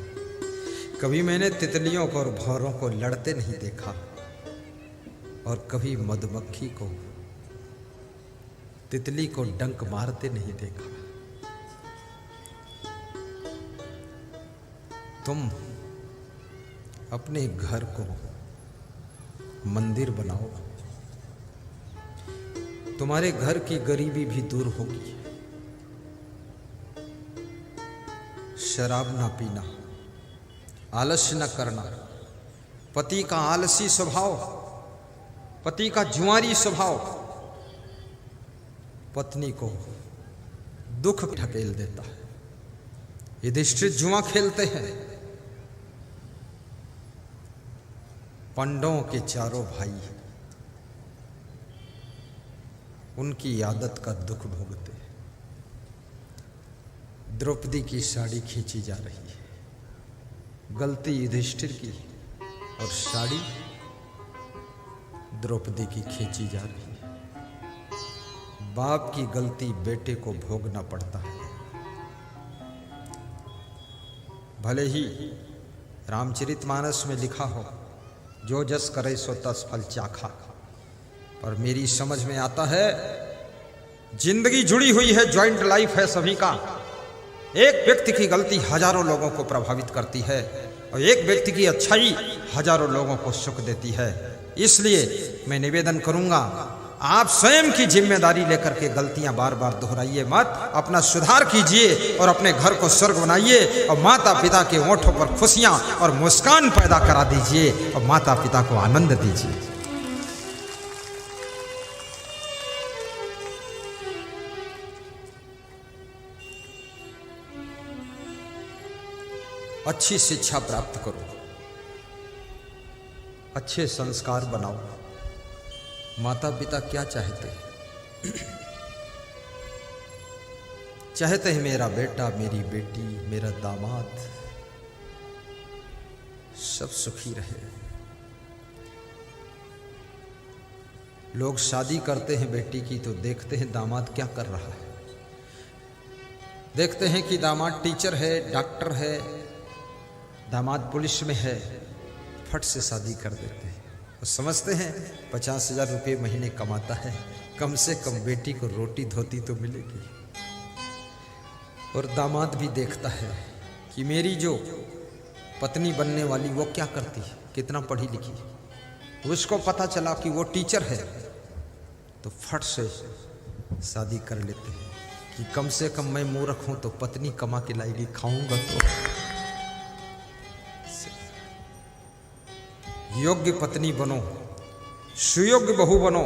A: कभी मैंने तितलियों को और भौरों को लड़ते नहीं देखा और कभी मधुमक्खी को तितली को डंक मारते नहीं देखा। तुम अपने घर को मंदिर बनाओ, तुम्हारे घर की गरीबी भी दूर होगी। शराब ना पीना, आलस्य न करना, पति का आलसी स्वभाव, पति का जुआरी स्वभाव पत्नी को दुख ढकेल देता है। युधिष्ठिर जुआ खेलते हैं, पांडवों के चारों भाई उनकी आदत का दुख भोगते हैं। द्रौपदी की साड़ी खींची जा रही है, गलती युधिष्ठिर की और साड़ी द्रौपदी की खींची जा रही है। बाप की गलती बेटे को भोगना पड़ता है। भले ही रामचरितमानस में लिखा हो जो जस करे सो तस फल चाखा, पर मेरी समझ में आता है जिंदगी जुड़ी हुई है, ज्वाइंट लाइफ है सभी का। एक व्यक्ति की गलती हजारों लोगों को प्रभावित करती है और एक व्यक्ति की अच्छाई हजारों लोगों को सुख देती है। इसलिए मैं निवेदन करूंगा, आप स्वयं की जिम्मेदारी लेकर के गलतियां बार बार दोहराइए मत, अपना सुधार कीजिए और अपने घर को स्वर्ग बनाइए और माता पिता के होठों पर खुशियां और मुस्कान पैदा करा दीजिए और माता पिता को आनंद दीजिए। अच्छी शिक्षा प्राप्त करो, अच्छे संस्कार बनाओ। माता पिता क्या चाहते हैं? चाहते हैं मेरा बेटा, मेरी बेटी, मेरा दामाद सब सुखी रहे। लोग शादी करते हैं बेटी की तो देखते हैं दामाद क्या कर रहा है। देखते हैं कि दामाद टीचर है, डॉक्टर है, दामाद पुलिस में है, फट से शादी कर देते हैं और समझते हैं 50,000 रुपये महीने कमाता है, कम से कम बेटी को रोटी धोती तो मिलेगी। और दामाद भी देखता है कि मेरी जो पत्नी बनने वाली वो क्या करती है, कितना पढ़ी लिखी। तो उसको पता चला कि वो टीचर है तो फट से शादी कर लेते हैं कि कम से कम मैं मूर्ख हूं तो पत्नी कमा के लाएगी, खाऊंगा तो। योग्य पत्नी बनो, सुयोग्य बहू बनो,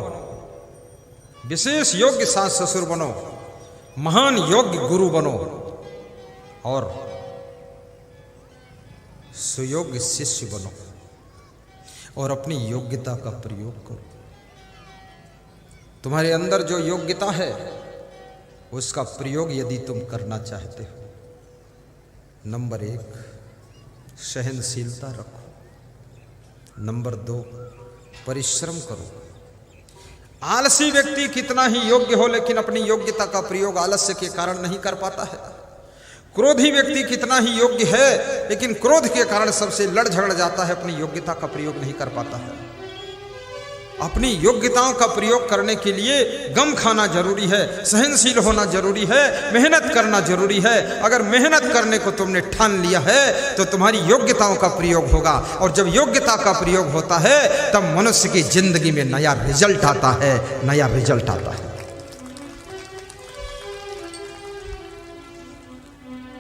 A: विशेष योग्य सास ससुर बनो, महान योग्य गुरु बनो और सुयोग्य शिष्य बनो और अपनी योग्यता का प्रयोग करो। तुम्हारे अंदर जो योग्यता है उसका प्रयोग यदि तुम करना चाहते हो, नंबर 1 सहनशीलता रखो, नंबर 2 परिश्रम करो। आलसी व्यक्ति कितना ही योग्य हो लेकिन अपनी योग्यता का प्रयोग आलस्य के कारण नहीं कर पाता है। क्रोधी व्यक्ति कितना ही योग्य है लेकिन क्रोध के कारण सबसे लड़ झगड़ जाता है, अपनी योग्यता का प्रयोग नहीं कर पाता है। अपनी योग्यताओं का प्रयोग करने के लिए गम खाना जरूरी है, सहनशील होना जरूरी है, मेहनत करना जरूरी है। अगर मेहनत करने को तुमने ठान लिया है तो तुम्हारी योग्यताओं का प्रयोग होगा और जब योग्यता का प्रयोग होता है तब मनुष्य की जिंदगी में नया रिजल्ट आता है, नया रिजल्ट आता है।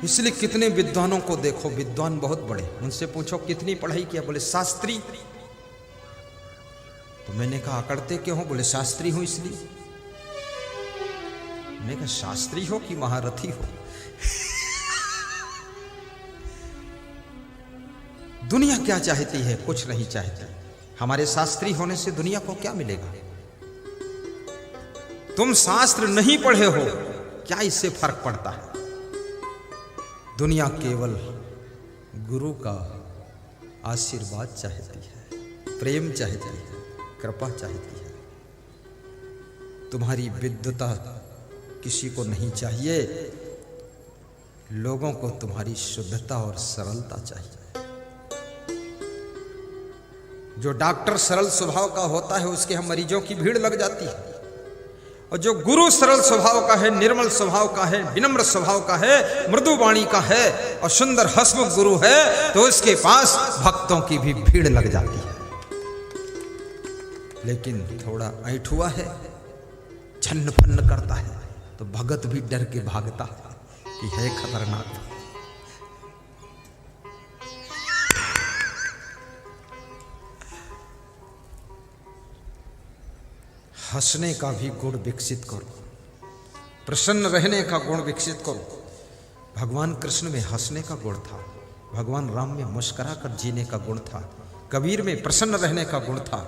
A: इसलिए कितने विद्वानों को देखो, विद्वान बहुत बड़े, उनसे पूछो कितनी पढ़ाई किया, बोले शास्त्री। तो मैंने कहा अकड़ते क्यों हो, बोले शास्त्री हूं इसलिए। मैंने कहा शास्त्री हो कि महारथी हो? दुनिया क्या चाहती है? कुछ नहीं चाहती। हमारे शास्त्री होने से दुनिया को क्या मिलेगा? तुम शास्त्र नहीं पढ़े हो, क्या इससे फर्क पड़ता है? दुनिया केवल गुरु का आशीर्वाद चाहती है, प्रेम चाहती है, कृपा चाहती है। तुम्हारी विद्वता किसी को नहीं चाहिए, लोगों को तुम्हारी शुद्धता और सरलता चाहिए। जो डॉक्टर सरल स्वभाव का होता है उसके हम मरीजों की भीड़ लग जाती है, और जो गुरु सरल स्वभाव का है, निर्मल स्वभाव का है, विनम्र स्वभाव का है, मृदु वाणी का है और सुंदर हंसमुख गुरु है, तो उसके पास भक्तों की भी भीड़ लग जाती है। लेकिन थोड़ा ऐठुआ है, छन्न फन्न करता है, तो भगत भी डर के भागता है कि है खतरनाक। हंसने का भी गुण विकसित करो, प्रसन्न रहने का गुण विकसित करो। भगवान कृष्ण में हंसने का गुण था, भगवान राम में मुस्कुरा कर जीने का गुण था, कबीर में प्रसन्न रहने का गुण था,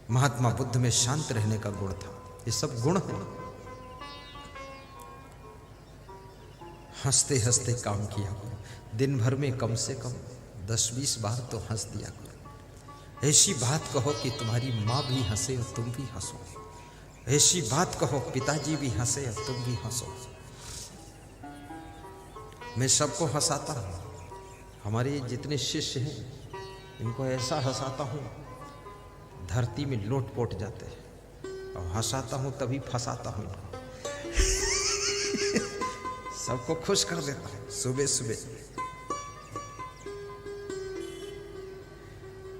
A: महात्मा बुद्ध में शांत रहने का गुण था। ये सब गुण है। हंसते हंसते काम किया करो, दिन भर में कम से कम 10-20 बार तो हंस दिया करो। ऐसी बात कहो कि तुम्हारी माँ भी हंसे और तुम भी हंसो। ऐसी बात कहो पिताजी भी हंसे और तुम भी हंसो। मैं सबको हंसाता हूँ, हमारे जितने शिष्य हैं इनको ऐसा हंसाता हूँ धरती में लोट-पोट जाते हैं, और हंसाता हूँ तभी फंसाता हूँ इनको। सबको खुश कर देता हूँ सुबह सुबह।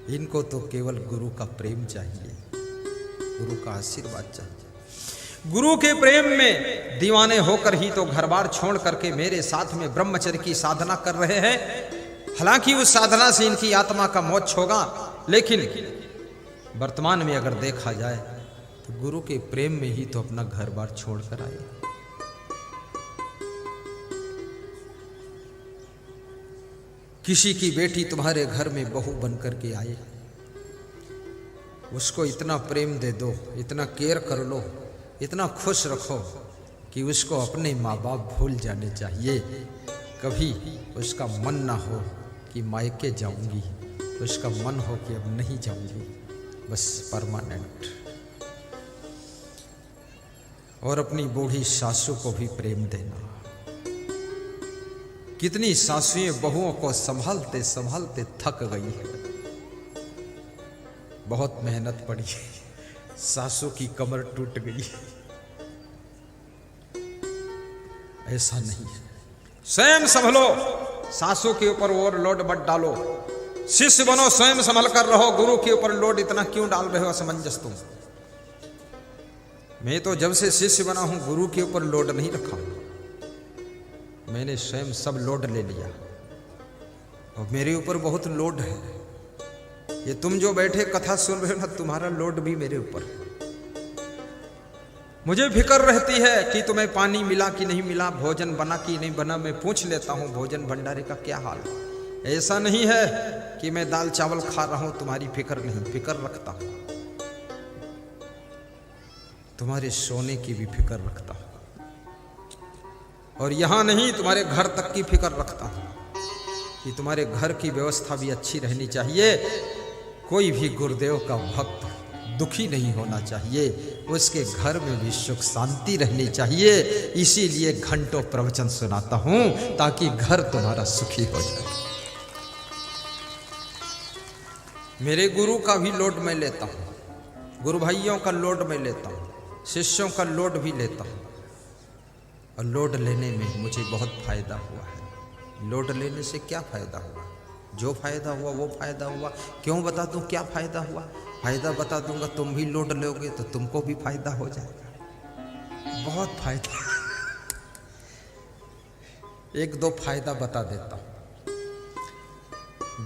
A: इनको तो केवल गुरु का प्रेम चाहिए, गुरु का आशीर्वाद चाहिए। गुरु के प्रेम में दीवाने होकर ही तो घर बार छोड़ करके मेरे साथ में ब्रह्मचर्य की साधना कर रहे हैं। हालांकि उस साधना से इनकी आत्मा का मोक्ष होगा, लेकिन वर्तमान में अगर देखा जाए तो गुरु के प्रेम में ही तो अपना घर बार छोड़ कर आए। किसी की बेटी तुम्हारे घर में बहू बन करके आए, उसको इतना प्रेम दे दो, इतना केयर कर लो, इतना खुश रखो कि उसको अपने माँ बाप भूल जाने चाहिए। कभी उसका मन ना हो कि मायके जाऊंगी, उसका मन हो कि अब नहीं जाऊंगी, बस परमानेंट। और अपनी बूढ़ी सासू को भी प्रेम देना। कितनी सासुएं बहुओं को संभालते संभालते थक गई है, बहुत मेहनत पड़ी, सासू की कमर टूट गई। ऐसा नहीं है, स्वयं संभलो, सासू के ऊपर और लोड मत डालो। शिष्य बनो, स्वयं संभल कर रहो, गुरु के ऊपर लोड इतना क्यों डाल रहे हो असमंजस तुम। मैं तो जब से शिष्य बना हूं गुरु के ऊपर लोड नहीं रखा, मैंने स्वयं सब लोड ले लिया, और मेरे ऊपर बहुत लोड है। ये तुम जो बैठे कथा सुन रहे हो ना, तुम्हारा लोड भी मेरे ऊपर है। मुझे फिक्र रहती है कि तुम्हें पानी मिला कि नहीं मिला, भोजन बना कि नहीं बना। मैं पूछ लेता हूँ भोजन भंडारे का क्या हाल है। ऐसा नहीं है कि मैं दाल चावल खा रहा हूं तुम्हारी फिक्र नहीं, फिक्र रखता हूं। तुम्हारे सोने की भी फिक्र रखता हूं, और यहां नहीं तुम्हारे घर तक की फिक्र रखता हूं कि तुम्हारे घर की व्यवस्था भी अच्छी रहनी चाहिए। कोई भी गुरुदेव का भक्त दुखी नहीं होना चाहिए, उसके घर में भी सुख शांति रहनी चाहिए। इसीलिए घंटों प्रवचन सुनाता हूं ताकि घर तुम्हारा सुखी हो जाए। मेरे गुरु का भी लोड मैं लेता हूं, गुरु भाइयों का लोड मैं लेता हूं, शिष्यों का लोड भी लेता हूं, और लोड लेने में मुझे बहुत फायदा हुआ है। लोड लेने से क्या फायदा हुआ? जो फायदा हुआ वो फायदा हुआ। क्यों बता दूं क्या फायदा हुआ? फायदा बता दूंगा, तुम भी लोड लोगे तो तुमको भी फायदा हो जाएगा, बहुत फायदा। एक दो फायदा बता देता हूं।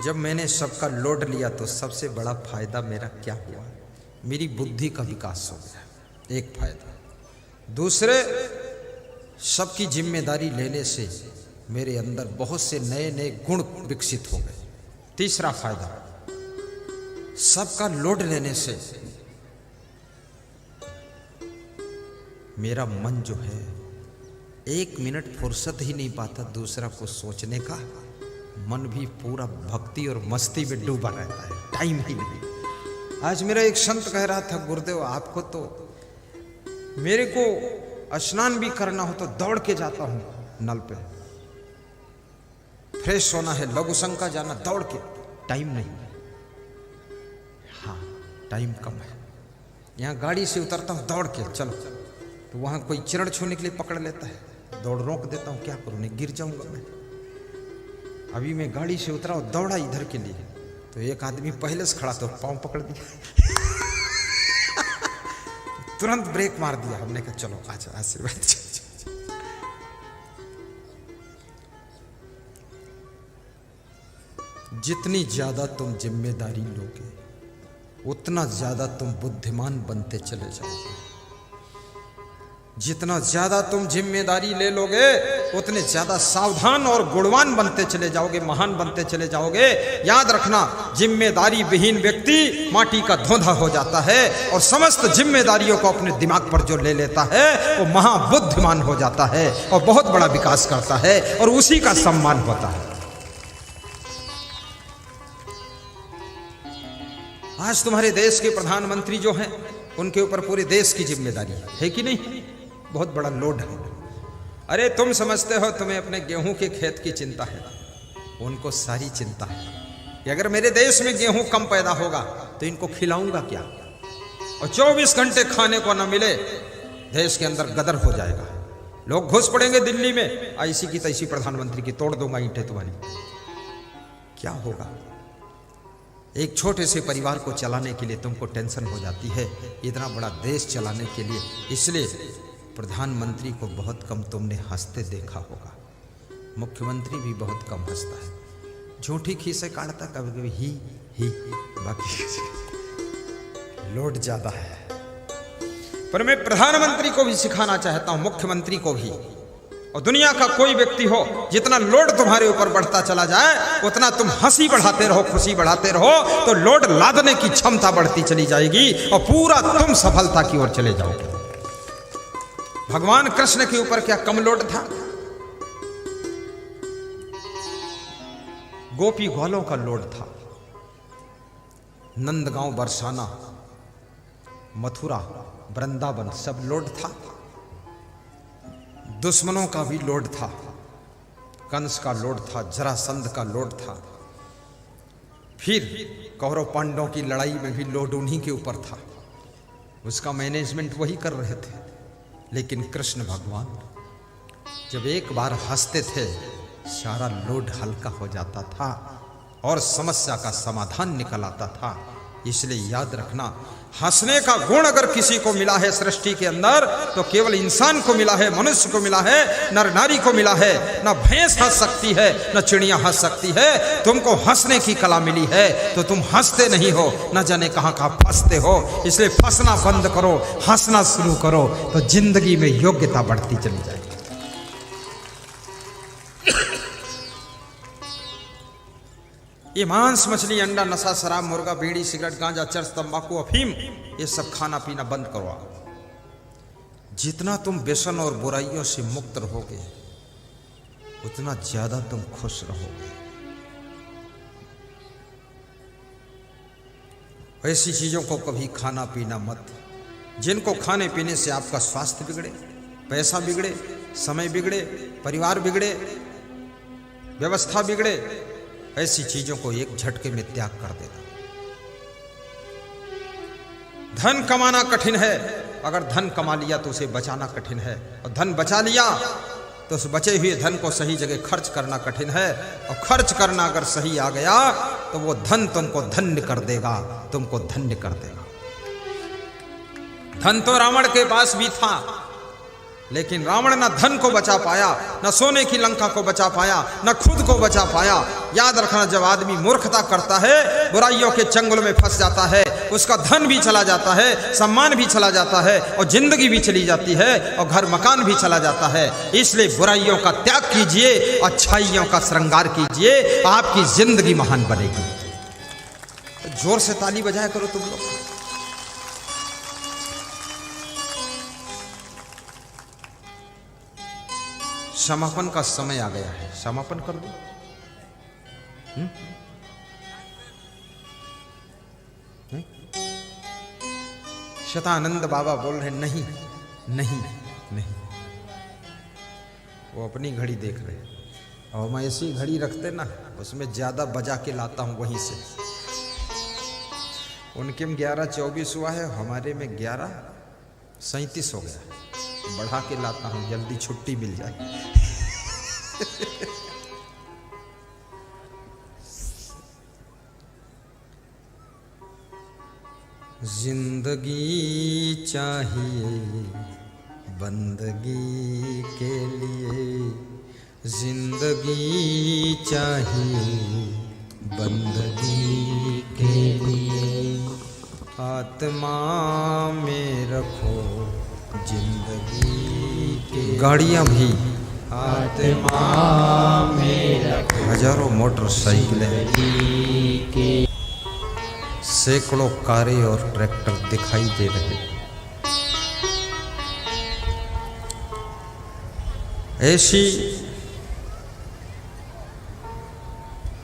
A: जब मैंने सबका लोड लिया तो सबसे बड़ा फायदा मेरा क्या हुआ, मेरी बुद्धि का विकास हो गया, एक फायदा। दूसरे, सबकी जिम्मेदारी लेने से मेरे अंदर बहुत से नए नए गुण विकसित हो गए। तीसरा फायदा, सबका लोड लेने से मेरा मन जो है 1 मिनट फुर्सत ही नहीं पाता दूसरा को सोचने का, मन भी पूरा भक्ति और मस्ती में डूबा रहता है, टाइम ही नहीं। आज मेरा एक संत कह रहा था, गुरुदेव आपको तो, मेरे को स्नान भी करना हो तो दौड़ के जाता हूं नल पे, फ्रेश होना है, लघु शंका जाना दौड़ के, टाइम नहीं। हाँ, टाइम कम है। यहां गाड़ी से उतरता हूं दौड़ के, चलो, तो वहां कोई चरण छूने के लिए पकड़ लेता है, दौड़ रोक देता हूं, क्या करूं, नहीं गिर जाऊंगा मैं। अभी मैं गाड़ी से उतरा और दौड़ा इधर के लिए, तो एक आदमी पहले से खड़ा तो पांव पकड़ दिया तुरंत ब्रेक मार दिया। हमने कहा चलो अच्छा आशीर्वाद। जितनी ज्यादा तुम जिम्मेदारी लोगे उतना ज्यादा तुम बुद्धिमान बनते चले जाओगे। जितना ज्यादा तुम जिम्मेदारी ले लोगे उतने ज्यादा सावधान और गुणवान बनते चले जाओगे, महान बनते चले जाओगे। याद रखना, जिम्मेदारी विहीन व्यक्ति माटी का धोंधा हो जाता है और समस्त जिम्मेदारियों को अपने दिमाग पर जो ले लेता है वो महाबुद्धिमान हो जाता है और बहुत बड़ा विकास करता है और उसी का सम्मान होता है। आज तुम्हारे देश के प्रधानमंत्री जो हैं उनके ऊपर पूरे देश की जिम्मेदारी है कि नहीं? बहुत बड़ा लोड है। अरे तुम समझते हो तुम्हें अपने गेहूं के खेत की चिंता है, उनको सारी चिंता है कि अगर मेरे देश में गेहूं कम पैदा होगा तो इनको खिलाऊंगा क्या, और 24 घंटे खाने को न मिले देश के अंदर गदर हो जाएगा। लोग घुस पड़ेंगे दिल्ली में, ऐसी की तैसी प्रधानमंत्री की, तोड़ दूंगा ईंटें तुम्हारी। क्या होगा? एक छोटे से परिवार को चलाने के लिए तुमको टेंशन हो जाती है, इतना बड़ा देश चलाने के लिए। इसलिए प्रधानमंत्री को बहुत कम तुमने हंसते देखा होगा, मुख्यमंत्री भी बहुत कम हंसता है, झूठी खीसे काटता कभी कभी ही, बाकी लोड ज्यादा है। पर मैं प्रधानमंत्री को भी सिखाना चाहता हूं, मुख्यमंत्री को भी, और दुनिया का कोई व्यक्ति हो, जितना लोड तुम्हारे ऊपर बढ़ता चला जाए उतना तुम हंसी बढ़ाते रहो, खुशी बढ़ाते रहो, तो लोड लादने की क्षमता बढ़ती चली जाएगी और पूरा तुम सफलता की ओर चले जाओगे। भगवान कृष्ण के ऊपर क्या कम लोड था? गोपी ग्वालों का लोड था। नंदगांव, बरसाना, मथुरा, वृंदावन सब लोड था। दुश्मनों का भी लोड था, कंस का लोड था, जरासंध का लोड था, फिर कौरव पांडवों की लड़ाई में भी लोड उन्हीं के ऊपर था, उसका मैनेजमेंट वही कर रहे थे। लेकिन कृष्ण भगवान जब एक बार हंसते थे सारा लोड हल्का हो जाता था और समस्या का समाधान निकल आता था। इसलिए याद रखना, हंसने का गुण अगर किसी को मिला है सृष्टि के अंदर तो केवल इंसान को मिला है, मनुष्य को मिला है, नर नारी को मिला है। न भैंस हंस सकती है, न चिड़िया हंस सकती है। तुमको हंसने की कला मिली है तो तुम हंसते नहीं हो, न जाने कहां कहां फंसते हो। इसलिए फंसना बंद करो, हंसना शुरू करो, तो जिंदगी में योग्यता बढ़ती चली जाएगी। ये मांस, मछली, अंडा, नशा, शराब, मुर्गा, बीड़ी, सिगरेट, गांजा, चरस, तंबाकू, अफीम, ये सब खाना पीना बंद करो। जितना तुम व्यसन और बुराइयों से मुक्त रहोगे उतना ज्यादा तुम खुश रहोगे। ऐसी चीजों को कभी खाना पीना मत जिनको खाने पीने से आपका स्वास्थ्य बिगड़े, पैसा बिगड़े, समय बिगड़े, परिवार बिगड़े, व्यवस्था बिगड़े। ऐसी चीजों को एक झटके में त्याग कर देना। धन कमाना कठिन है, अगर धन कमा लिया तो उसे बचाना कठिन है, और धन बचा लिया तो उस बचे हुए धन को सही जगह खर्च करना कठिन है, और खर्च करना अगर सही आ गया तो वो धन तुमको धन्य कर देगा, तुमको धन्य कर देगा। धन तो रावण के पास भी था, लेकिन रावण न धन को बचा पाया, न सोने की लंका को बचा पाया, न खुद को बचा पाया। याद रखना, जब आदमी मूर्खता करता है, बुराइयों के चंगुल में फंस जाता है, उसका धन भी चला जाता है, सम्मान भी चला जाता है, और जिंदगी भी चली जाती है, और घर मकान भी चला जाता है। इसलिए बुराइयों का त्याग कीजिए, अच्छाइयों का श्रृंगार कीजिए, आपकी जिंदगी महान बनेगी। तो जोर से ताली बजाया करो तुम लोग। समापन का समय आ गया है, समापन कर दो। शतानंद बाबा बोल रहे नहीं नहीं नहीं, वो अपनी घड़ी देख रहे हैं, और मैं ऐसी घड़ी रखते ना, उसमें ज्यादा बजा के लाता हूं वहीं से। उनके में 11:24 हुआ है, हमारे में 11:37 हो गया। बढ़ा के लाता हूं, जल्दी छुट्टी मिल जाए। जिंदगी चाहिए बंदगी के लिए, जिंदगी चाहिए बंदगी के लिए, आत्मा में रखो जिंदगी के। गाड़ियां भी आत्मा में रखो, हजारों मोटरसाइकिलें के, सैकड़ों कारें और ट्रैक्टर दिखाई दे रहे। ऐसी